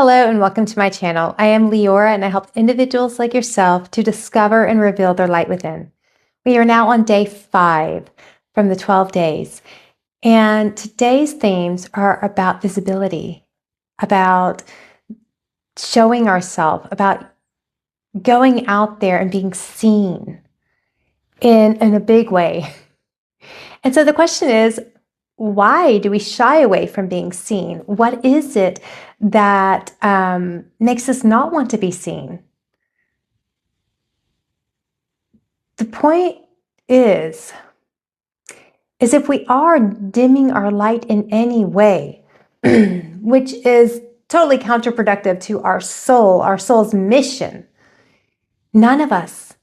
Hello and welcome to my channel. I am Leora and I help individuals like yourself to discover and reveal their light within. We are now on day 5 from the 12 days. And today's themes are about visibility, about showing ourselves, about going out there and being seen in a big way. And so the question is, why do we shy away from being seen? What is it that makes us not want to be seen? The point is if we are dimming our light in any way, which is totally counterproductive to our soul's mission, none of us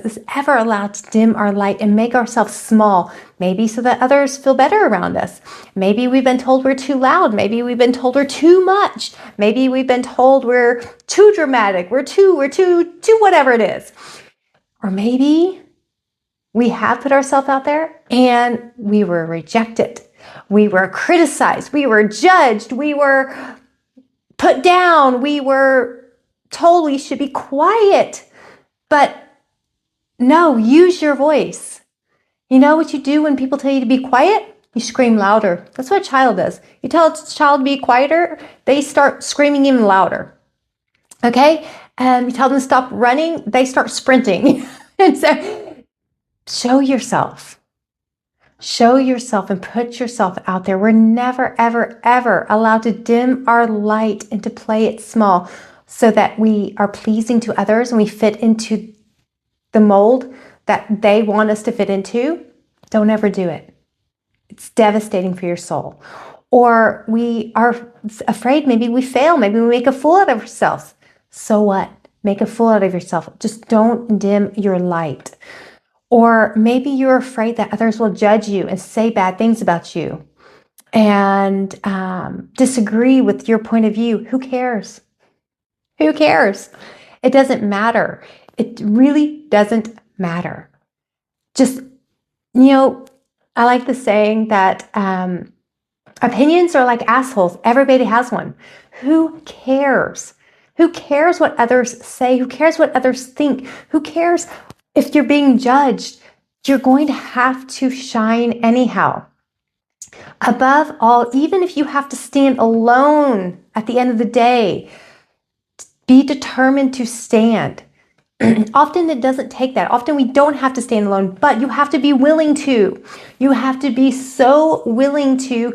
is ever allowed to dim our light and make ourselves small, maybe so that others feel better around us. Maybe we've been told we're too loud. Maybe we've been told we're too much. Maybe we've been told we're too dramatic. We're too whatever it is. Or maybe we have put ourselves out there and we were rejected. We were criticized. We were judged. We were put down. We were told we should be quiet. But no, use your voice. You know what you do when people tell you to be quiet? You scream louder. That's what a child does. You tell a child to be quieter, they start screaming even louder. Okay? You tell them to stop running, they start sprinting. And so show yourself. Show yourself and put yourself out there. We're never, ever, ever allowed to dim our light and to play it small so that we are pleasing to others and we fit into the mold that they want us to fit into. Don't ever do it. It's devastating for your soul. Or we are afraid maybe we fail. Maybe we make a fool out of ourselves. So what? Make a fool out of yourself. Just don't dim your light. Or maybe you're afraid that others will judge you and say bad things about you and disagree with your point of view. Who cares? Who cares? It doesn't matter. It really doesn't matter. Just, I like the saying that opinions are like assholes. Everybody has one. Who cares? Who cares what others say? Who cares what others think? Who cares if you're being judged? You're going to have to shine anyhow. Above all, even if you have to stand alone at the end of the day, be determined to stand. Often it doesn't take that. Often we don't have to stand alone, but you have to be willing to. You have to be so willing to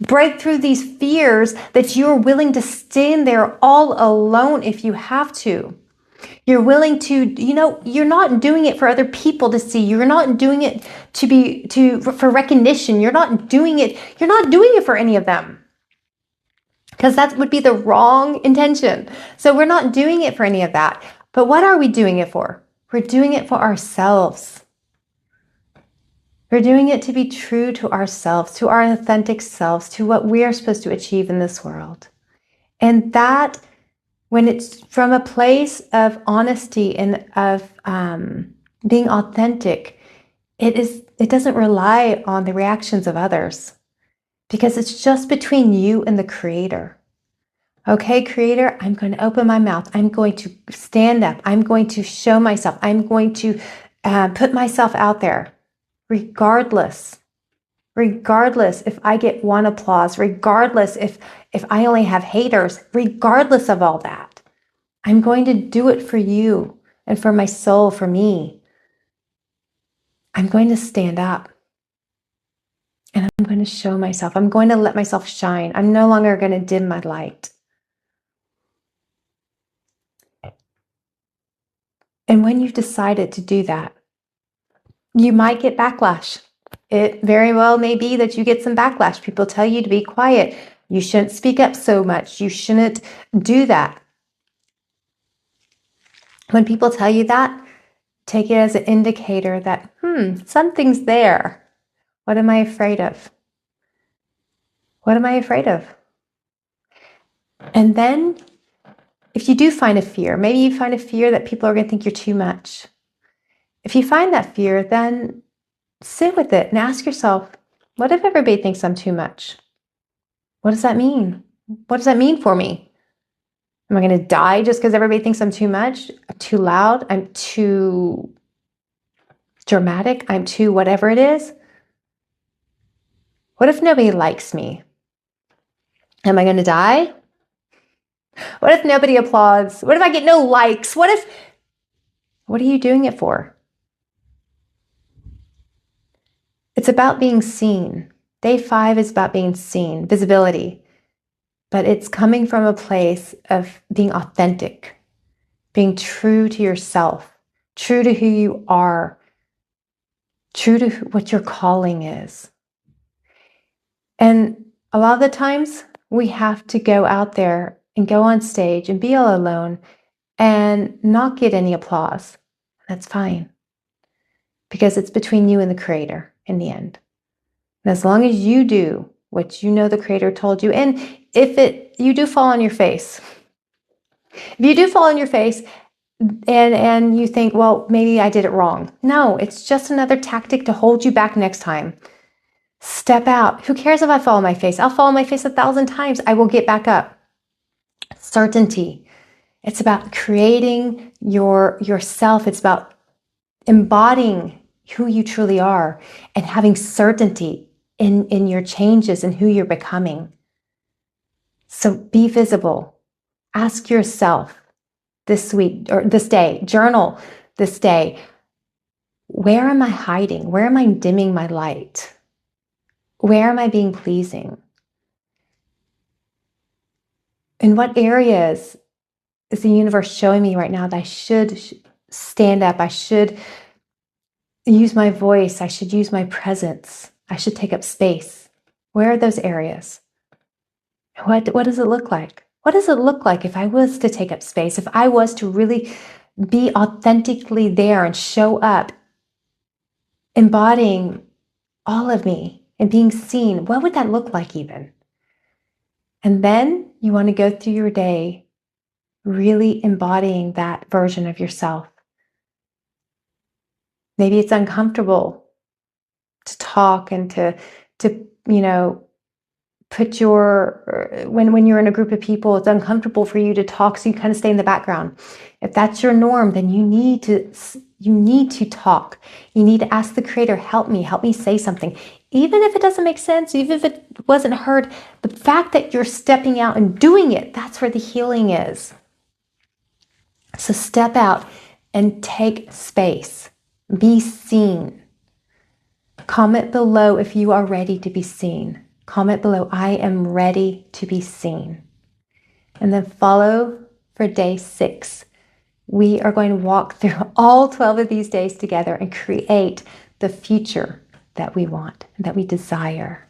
break through these fears that you're willing to stand there all alone if you have to. You're willing to, you're not doing it for other people to see. You're not doing it for recognition. You're not doing it for any of them. Because that would be the wrong intention. So we're not doing it for any of that. But what are we doing it for? We're doing it for ourselves. We're doing it to be true to ourselves, to our authentic selves, to what we are supposed to achieve in this world. And that, when it's from a place of honesty and of being authentic, it doesn't rely on the reactions of others. Because it's just between you and the Creator. Okay, Creator, I'm going to open my mouth. I'm going to stand up. I'm going to show myself. I'm going to put myself out there, regardless if I get one applause, regardless if I only have haters, regardless of all that. I'm going to do it for you and for my soul, for me. I'm going to stand up. And I'm going to show myself. I'm going to let myself shine. I'm no longer going to dim my light. And when you've decided to do that, you might get backlash. It very well may be that you get some backlash. People tell you to be quiet. You shouldn't speak up so much. You shouldn't do that. When people tell you that, take it as an indicator that, something's there. What am I afraid of? What am I afraid of? And then, if you do find a fear, maybe you find a fear that people are going to think you're too much. If you find that fear, then sit with it and ask yourself, what if everybody thinks I'm too much? What does that mean? What does that mean for me? Am I going to die just because everybody thinks I'm too much? I'm too loud? I'm too dramatic? I'm too whatever it is? What if nobody likes me? Am I going to die? What if nobody applauds? What if I get no likes? What are you doing it for? It's about being seen. Day 5 is about being seen, visibility. But it's coming from a place of being authentic, being true to yourself, true to who you are, true to what your calling is. And a lot of the times we have to go out there and go on stage and be all alone and not get any applause. That's fine, because it's between you and the Creator in the end. And as long as you do what you know the Creator told you, and if you do fall on your face, if you do fall on your face and you think, well, maybe I did it wrong. No, it's just another tactic to hold you back next time. Step out. Who cares if I fall on my face? I'll fall on my face 1,000 times. I will get back up. Certainty. It's about creating yourself. It's about embodying who you truly are and having certainty in your changes and who you're becoming. So be visible. Ask yourself this week or this day, journal this day, where am I hiding? Where am I dimming my light? Where am I being pleasing? In what areas is the universe showing me right now that I should stand up? I should use my voice. I should use my presence. I should take up space. Where are those areas? What does it look like? What does it look like if I was to take up space? If I was to really be authentically there and show up, embodying all of me and being seen, what would that look like even? And then you want to go through your day really embodying that version of yourself. Maybe it's uncomfortable to talk and to put when you're in a group of people, it's uncomfortable for you to talk, so you kind of stay in the background. If that's your norm, then you need to talk. You need to ask the Creator, help me say something. Even if it doesn't make sense, even if it wasn't heard, the fact that you're stepping out and doing it, that's where the healing is. So step out and take space. Be seen. Comment below if you are ready to be seen. Comment below, I am ready to be seen. And then follow for day 6. We are going to walk through all 12 of these days together and create the future that we want, that we desire.